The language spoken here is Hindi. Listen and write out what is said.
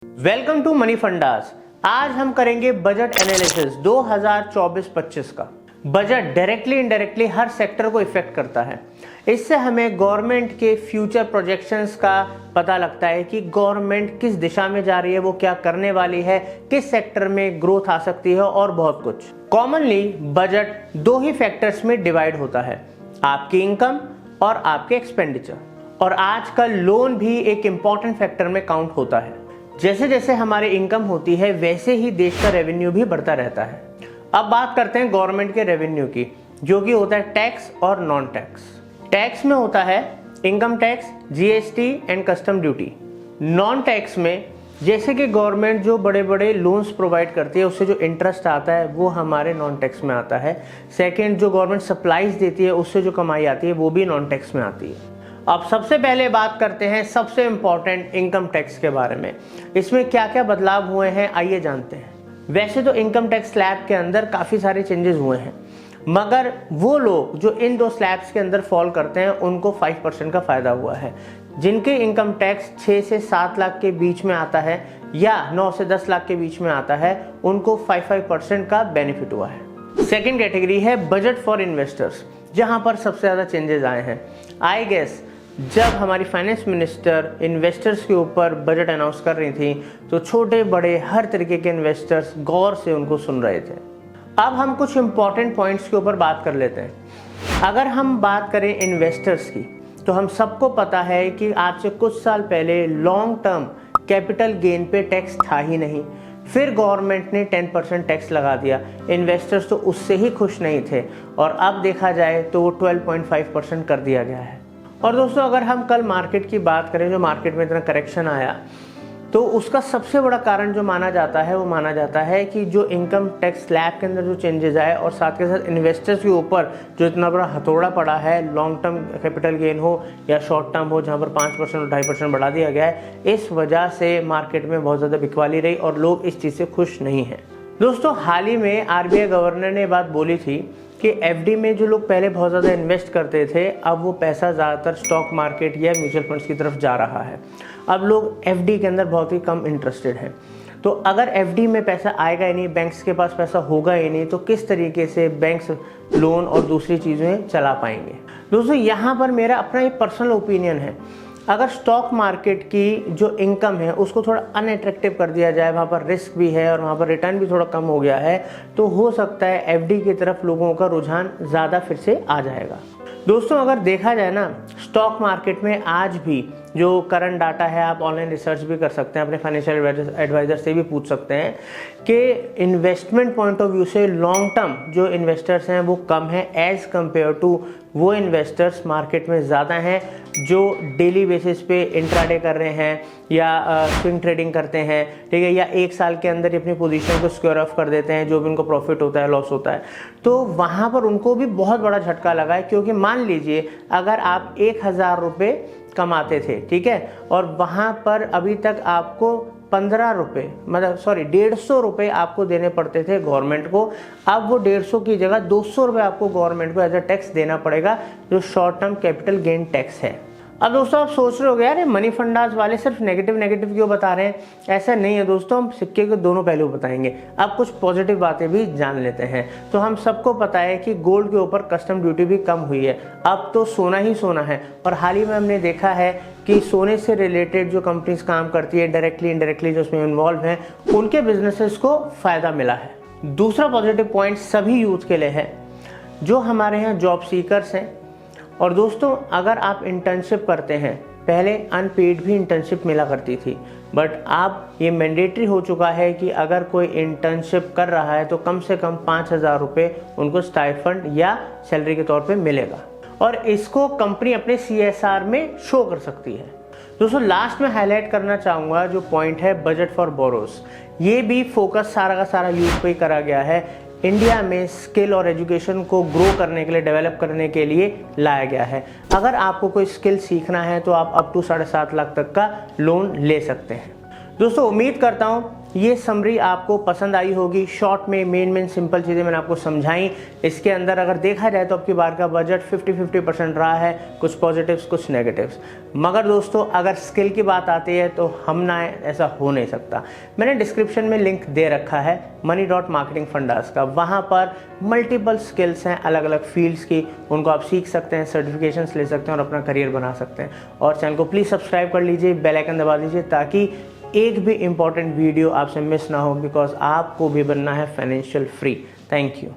Welcome to money fundas. आज हम करेंगे बजट एनालिसिस 2024-25 का। बजट डायरेक्टली इनडायरेक्टली हर सेक्टर को इफेक्ट करता है। इससे हमें गवर्नमेंट के फ्यूचर प्रोजेक्शंस का पता लगता है कि गवर्नमेंट किस दिशा में जा रही है, वो क्या करने वाली है, किस सेक्टर में ग्रोथ आ सकती है और बहुत कुछ। कॉमनली बजट दो ही फैक्टर्स में डिवाइड होता है, आपकी इनकम और आपके एक्सपेंडिचर। और आजकल लोन भी एक इम्पॉर्टेंट फैक्टर में काउंट होता है। जैसे जैसे हमारी इनकम होती है वैसे ही देश का रेवेन्यू भी बढ़ता रहता है। अब बात करते हैं गवर्नमेंट के रेवेन्यू की, जो कि होता है टैक्स और नॉन टैक्स। टैक्स में होता है income tax, GST and custom duty. Non tax में जैसे कि गवर्नमेंट जो बड़े बड़े लोन्स प्रोवाइड करती है उससे जो इंटरेस्ट आता है वो हमारे नॉन टैक्स में आता है। सेकेंड, जो गवर्नमेंट सप्लाईज देती है उससे जो कमाई आती है वो भी नॉन टैक्स में आती है। अब सबसे पहले बात करते हैं सबसे इंपॉर्टेंट इनकम टैक्स के बारे में। इसमें क्या क्या बदलाव हुए हैं आइए जानते हैं। वैसे तो इनकम टैक्स स्लैब के अंदर काफ़ी सारे चेंजेस हुए हैं, मगर वो लोग जो इन दो स्लैब्स के अंदर फॉल करते हैं उनको 5% का फ़ायदा हुआ है। जिनके इनकम टैक्स 6 से 7 लाख के बीच में आता है या 9 से 10 लाख के बीच में आता है उनको 5% का बेनिफिट हुआ है। सेकेंड कैटेगरी है बजट फॉर इन्वेस्टर्स, जहाँ पर सबसे ज़्यादा चेंजेस आए हैं। आई गेस जब हमारी फाइनेंस मिनिस्टर इन्वेस्टर्स के ऊपर बजट अनाउंस कर रही थी तो छोटे बड़े हर तरीके के इन्वेस्टर्स गौर से उनको सुन रहे थे। अब हम कुछ इंपॉर्टेंट पॉइंट्स के ऊपर बात कर लेते हैं। अगर हम बात करें इन्वेस्टर्स की तो हम सबको पता है कि आज से कुछ साल पहले लॉन्ग टर्म कैपिटल गेन पे टैक्स था ही नहीं। फिर गवर्नमेंट ने 10% टैक्स लगा दिया। इन्वेस्टर्स तो उससे ही खुश नहीं थे और अब देखा जाए तो वो 12.5% कर दिया गया है। और दोस्तों अगर हम कल मार्केट की बात करें, जो मार्केट में इतना करेक्शन आया, तो उसका सबसे बड़ा कारण जो माना जाता है वो माना जाता है कि जो इनकम टैक्स स्लैब के अंदर जो चेंजेस आए और साथ के साथ इन्वेस्टर्स के ऊपर जो इतना बड़ा हथौड़ा पड़ा है, लॉन्ग टर्म कैपिटल गेन हो या शॉर्ट टर्म हो, जहाँ पर 5% और 2.5% बढ़ा दिया गया है, इस वजह से मार्केट में बहुत ज़्यादा बिकवाली रही और लोग इस चीज़ से खुश नहीं हैं। दोस्तों हाल ही में आरबीआई गवर्नर ने बात बोली थी कि एफडी में जो लोग पहले बहुत ज़्यादा इन्वेस्ट करते थे अब वो पैसा ज़्यादातर स्टॉक मार्केट या म्यूचुअल फंड्स की तरफ जा रहा है। अब लोग एफडी के अंदर बहुत ही कम इंटरेस्टेड हैं। तो अगर एफडी में पैसा आएगा ही नहीं, बैंक्स के पास पैसा होगा ही नहीं, तो किस तरीके से बैंक्स लोन और दूसरी चीज़ें चला पाएंगे। दोस्तों यहाँ पर मेरा अपना एक पर्सनल ओपिनियन है, अगर स्टॉक मार्केट की जो इनकम है उसको थोड़ा अनअट्रैक्टिव कर दिया जाए, वहाँ पर रिस्क भी है और वहाँ पर रिटर्न भी थोड़ा कम हो गया है, तो हो सकता है एफडी की तरफ लोगों का रुझान ज़्यादा फिर से आ जाएगा। दोस्तों अगर देखा जाए ना, स्टॉक मार्केट में आज भी जो करंट डाटा है, आप ऑनलाइन रिसर्च भी कर सकते हैं, अपने फाइनेंशियल एडवाइज़र से भी पूछ सकते हैं कि इन्वेस्टमेंट पॉइंट ऑफ व्यू से लॉन्ग टर्म जो इन्वेस्टर्स हैं वो कम है एज़ कम्पेयर टू वो इन्वेस्टर्स मार्केट में ज़्यादा हैं जो डेली बेसिस पे इंट्राडे कर रहे हैं या स्विंग ट्रेडिंग करते हैं, ठीक है, या एक साल के अंदर अपनी पोजीशन को स्क्वायर ऑफ कर देते हैं, जो भी उनको प्रॉफिट होता है लॉस होता है। तो वहाँ पर उनको भी बहुत बड़ा झटका लगा है, क्योंकि मान लीजिए अगर आप 1000 रुपये कमाते थे, ठीक है, और वहाँ पर अभी तक आपको 15 रुपये मतलब 150 रुपये आपको देने पड़ते थे गवर्नमेंट को। अब वो 150 की जगह 200 रुपये आपको गवर्नमेंट को एज अ टैक्स देना पड़ेगा, जो short term capital gain tax है। अब दोस्तों आप सोच रहे हो यार ये मनी फंडास वाले सिर्फ नेगेटिव क्यों बता रहे हैं। ऐसा नहीं है दोस्तों, हम सिक्के के दोनों पहलू बताएंगे। अब कुछ पॉजिटिव बातें भी जान लेते हैं। तो हम सबको पता है कि गोल्ड के ऊपर कस्टम ड्यूटी भी कम हुई है, अब तो सोना ही सोना है। और हाल ही में हमने देखा है कि सोने से रिलेटेड जो कंपनीज काम करती है, डायरेक्टली इनडायरेक्टली जो उसमें इन्वॉल्व हैं, उनके बिजनेसेस को फ़ायदा मिला है। दूसरा पॉजिटिव पॉइंट सभी यूथ के लिए है जो हमारे यहाँ जॉब सीकर्स हैं। और दोस्तों अगर आप इंटर्नशिप करते हैं, पहले अनपेड भी इंटर्नशिप मिला करती थी, बट अब ये मैंडेटरी हो चुका है कि अगर कोई इंटर्नशिप कर रहा है तो कम से कम 5000 रुपये उनको स्टाइफंड या सैलरी के तौर पे मिलेगा, और इसको कंपनी अपने CSR में शो कर सकती है। दोस्तों लास्ट में हाईलाइट करना चाहूँगा जो पॉइंट है बजट फॉर बोरोस, ये भी फोकस सारा का सारा यूथ पे ही करा गया है। इंडिया में स्किल और एजुकेशन को ग्रो करने के लिए, डेवलप करने के लिए लाया गया है। अगर आपको कोई स्किल सीखना है तो आप अप टू 7.5 लाख तक का लोन ले सकते हैं। दोस्तों उम्मीद करता हूँ ये समरी आपको पसंद आई होगी। शॉर्ट में मेन सिंपल चीज़ें मैंने आपको समझाई। इसके अंदर अगर देखा जाए तो आपकी बार का बजट 50-50% रहा है, कुछ पॉजिटिव्स कुछ नेगेटिव्स। मगर दोस्तों अगर स्किल की बात आती है तो हम ना ऐसा हो नहीं सकता। मैंने डिस्क्रिप्शन में लिंक दे रखा है money.marketing fundas का, वहाँ पर मल्टीपल स्किल्स हैं अलग अलग फील्ड्स की, उनको आप सीख सकते हैं, सर्टिफिकेशंस ले सकते हैं और अपना करियर बना सकते हैं। और चैनल को प्लीज़ सब्सक्राइब कर लीजिए, बेल आइकन दबा दीजिए ताकि एक भी इंपॉर्टेंट वीडियो आपसे मिस ना हो, बिकॉज आपको भी बनना है फाइनेंशियल फ्री। Thank you.